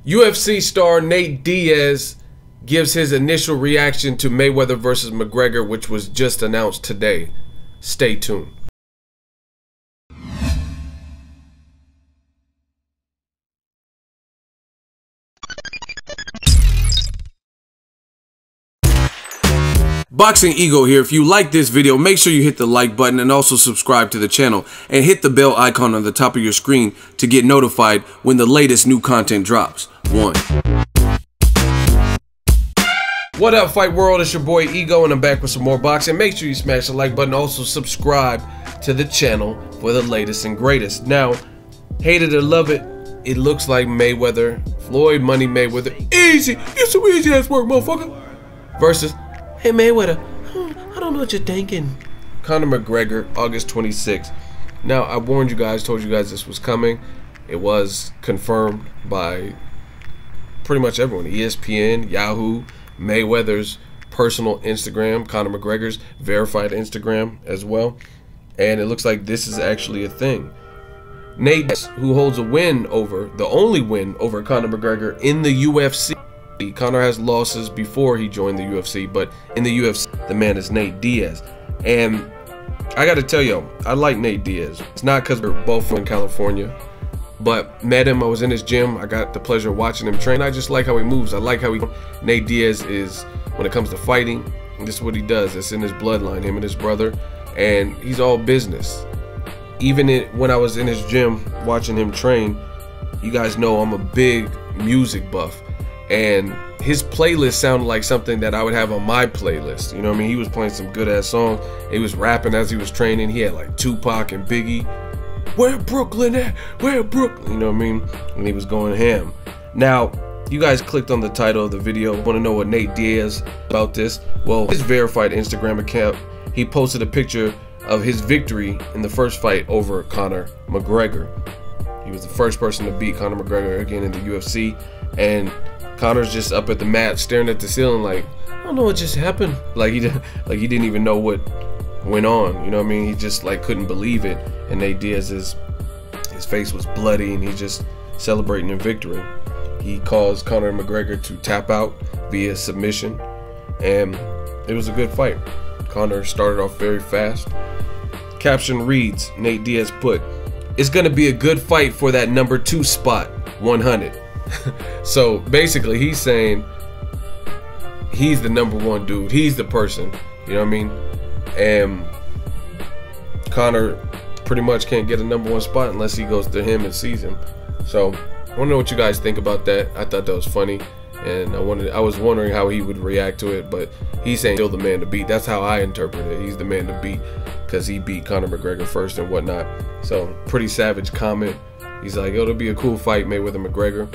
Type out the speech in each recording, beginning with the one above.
UFC star Nate Diaz gives his initial reaction to Mayweather versus McGregor, which was just announced today. Stay tuned. Boxingego here. If you like this video, make sure you hit the like button and also subscribe to the channel and hit the bell icon on the top of your screen to get notified when the latest new content drops. What up, fight world? It's your boy Ego and I'm back with some more boxing. Make sure you smash the like button, also subscribe to the channel for the latest and greatest. Now, hate it or love it, it looks like Mayweather, Floyd Money Mayweather, easy, it's some easy ass work, motherfucker, versus hey Mayweather, I don't know what you're thinking, Conor McGregor, August 26th. Now, I warned you guys, told you guys this was coming. It was confirmed by pretty much everyone. ESPN, Yahoo, Mayweather's personal Instagram, Conor McGregor's verified Instagram as well. And it looks like this is actually a thing. Nate, who holds a win over, the only win over Conor McGregor in the UFC. Conor has losses before he joined the UFC, but in the UFC, the man is Nate Diaz. And I gotta tell you, I like Nate Diaz. It's not because we're both from California, but met him, I was in his gym, I got the pleasure of watching him train. I just like how he moves. I like how Nate Diaz is, when it comes to fighting, this is what he does. It's in his bloodline, him and his brother, and he's all business. Even when I was in his gym watching him train, you guys know I'm a big music buff. And his playlist sounded like something that I would have on my playlist. You know what I mean? He was playing some good ass songs. He was rapping as he was training. He had like Tupac and Biggie. Where Brooklyn at? Where Brooklyn? You know what I mean? And he was going ham. Now, you guys clicked on the title of the video. Want to know what Nate Diaz about this? Well, his verified Instagram account, he posted a picture of his victory in the first fight over Conor McGregor. He was the first person to beat Conor McGregor again in the UFC. And Conor's just up at the mat staring at the ceiling like, I don't know what just happened. Like he didn't even know what went on. You know what I mean? He just like couldn't believe it. And Nate Diaz's his face was bloody and he's just celebrating in victory. He caused Conor McGregor to tap out via submission. And it was a good fight. Conor started off very fast. Caption reads, Nate Diaz put, it's gonna be a good fight for that number 2 spot, 100. So basically he's saying he's the number 1 dude, he's the person, you know what I mean? And Conor pretty much can't get a number 1 spot unless he goes to him and sees him. So I want to know what you guys think about that. I thought that was funny, and I was wondering how he would react to it, but he's saying still the man to beat. That's how I interpret it. He's the man to beat because he beat Conor McGregor first and whatnot. So pretty savage comment. He's like, it'll be a cool fight, Mayweather McGregor.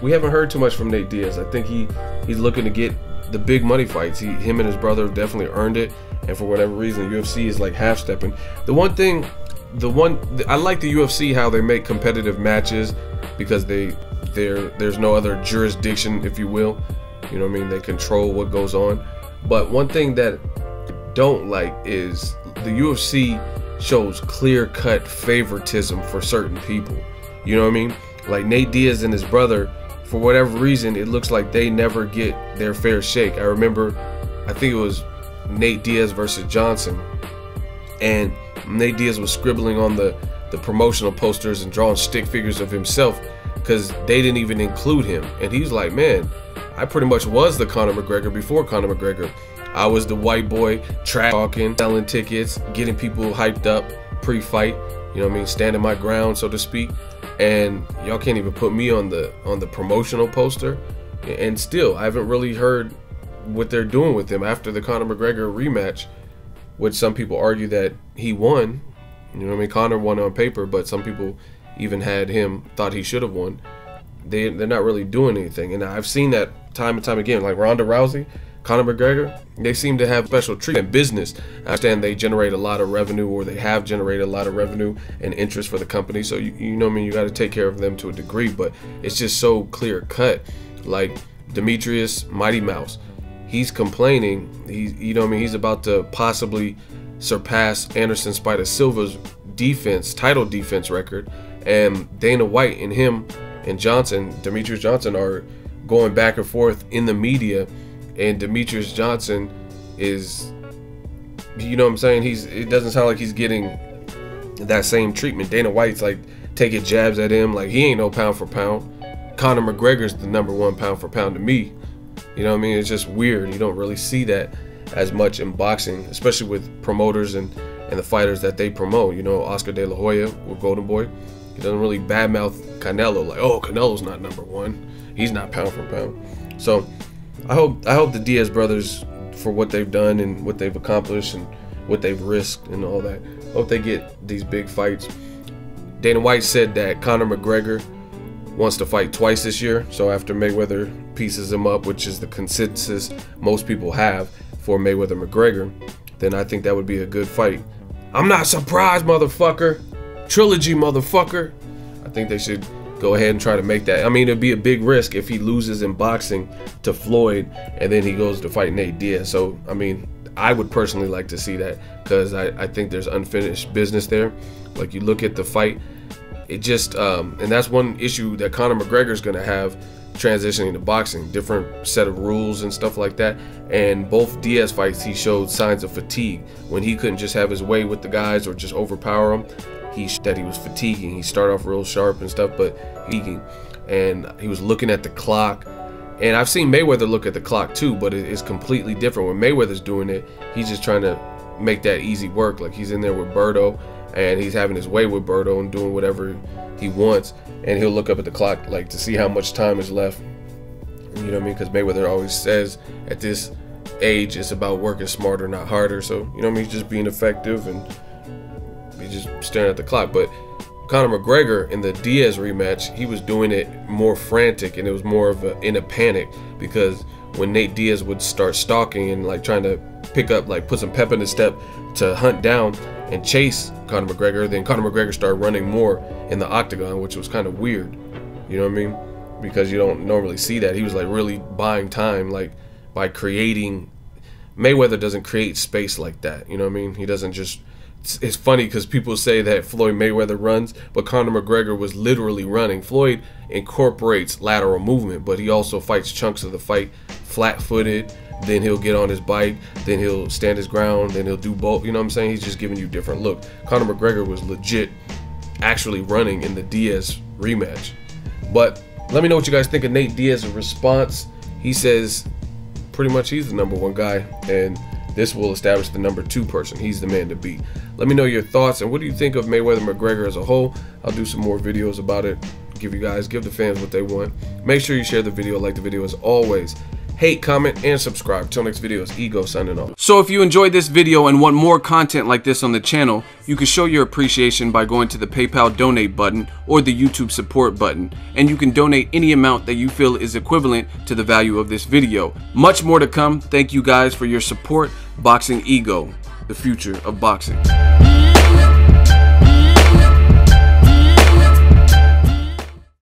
We haven't heard too much from Nate Diaz. I think he's looking to get the big money fights. Him and his brother have definitely earned it, and for whatever reason, UFC is like half-stepping. I like the UFC how they make competitive matches because there's no other jurisdiction, if you will. You know what I mean? They control what goes on. But one thing that I don't like is the UFC shows clear-cut favoritism for certain people. You know what I mean? Like Nate Diaz and his brother, for whatever reason, it looks like they never get their fair shake. I remember, I think it was Nate Diaz versus Johnson, and Nate Diaz was scribbling on the promotional posters and drawing stick figures of himself because they didn't even include him. And he was like, man, I pretty much was the Conor McGregor before Conor McGregor. I was the white boy, trash talking, selling tickets, getting people hyped up pre-fight, you know what I mean, standing my ground, so to speak. And y'all can't even put me on the promotional poster. And still, I haven't really heard what they're doing with him after the Conor McGregor rematch, which some people argue that he won. You know what I mean? Conor won on paper, but some people even thought he should have won. They're not really doing anything. And I've seen that time and time again. Like Ronda Rousey, Conor McGregor, they seem to have special treatment in business. I understand they generate a lot of revenue, or they have generated a lot of revenue and interest for the company. So you know what I mean, you got to take care of them to a degree, but it's just so clear cut. Like Demetrius Mighty Mouse, he's complaining. You know what I mean, he's about to possibly surpass Anderson Spider Silva's title defense record, and Dana White and him and Demetrius Johnson are going back and forth in the media, and Demetrius Johnson is, you know what I'm saying, it doesn't sound like he's getting that same treatment. Dana White's like taking jabs at him like he ain't no pound for pound. Conor McGregor's the #1 pound for pound to me. You know what I mean? It's just weird. You don't really see that as much in boxing, especially with promoters and the fighters that they promote. You know, Oscar De La Hoya with Golden Boy, he doesn't really badmouth Canelo like, oh, Canelo's not #1. He's not pound for pound. So I hope the Diaz brothers, for what they've done and what they've accomplished and what they've risked and all that, I hope they get these big fights. Dana White said that Conor McGregor wants to fight twice this year. So after Mayweather pieces him up, which is the consensus most people have for Mayweather McGregor, then I think that would be a good fight. I'm not surprised, motherfucker. Trilogy, motherfucker. I think they should go ahead and try to make that. I mean, it'd be a big risk if he loses in boxing to Floyd and then he goes to fight Nate Diaz. So, I mean, I would personally like to see that, because I think there's unfinished business there. Like, you look at the fight, it just, and that's one issue that Conor McGregor's gonna have transitioning to boxing, different set of rules and stuff like that. And both Diaz fights, he showed signs of fatigue when he couldn't just have his way with the guys or just overpower them. That he was fatiguing. He started off real sharp and stuff, but he was looking at the clock. And I've seen Mayweather look at the clock too, but it's completely different. When Mayweather's doing it, he's just trying to make that easy work. Like, he's in there with Berto, and he's having his way with Berto and doing whatever he wants. And he'll look up at the clock like to see how much time is left. You know what I mean? Because Mayweather always says at this age it's about working smarter, not harder. So, you know what I mean? He's just being effective and he's just staring at the clock. But Conor McGregor in the Diaz rematch, he was doing it more frantic, and it was more of in a panic, because when Nate Diaz would start stalking and like trying to pick up, like put some pep in his step to hunt down and chase Conor McGregor, then Conor McGregor started running more in the octagon, which was kind of weird. You know what I mean? Because you don't normally see that. He was like really buying time, like by creating. Mayweather doesn't create space like that. You know what I mean? He doesn't just. It's funny because people say that Floyd Mayweather runs, but Conor McGregor was literally running. Floyd incorporates lateral movement, but he also fights chunks of the fight flat-footed. Then he'll get on his bike, then he'll stand his ground, then he'll do both. You know what I'm saying? He's just giving you different look. Conor McGregor was legit actually running in the Diaz rematch. But let me know what you guys think of Nate Diaz's response. He says pretty much he's the #1 guy, and this will establish the #2 person. He's the man to beat. Let me know your thoughts, and what do you think of Mayweather McGregor as a whole? I'll do some more videos about it. Give the fans what they want. Make sure you share the video, like the video as always. Hate, comment, and subscribe. Till next video, it's Ego signing off. So if you enjoyed this video and want more content like this on the channel, you can show your appreciation by going to the PayPal donate button or the YouTube support button, and you can donate any amount that you feel is equivalent to the value of this video. Much more to come. Thank you guys for your support. Boxingego, the future of boxing.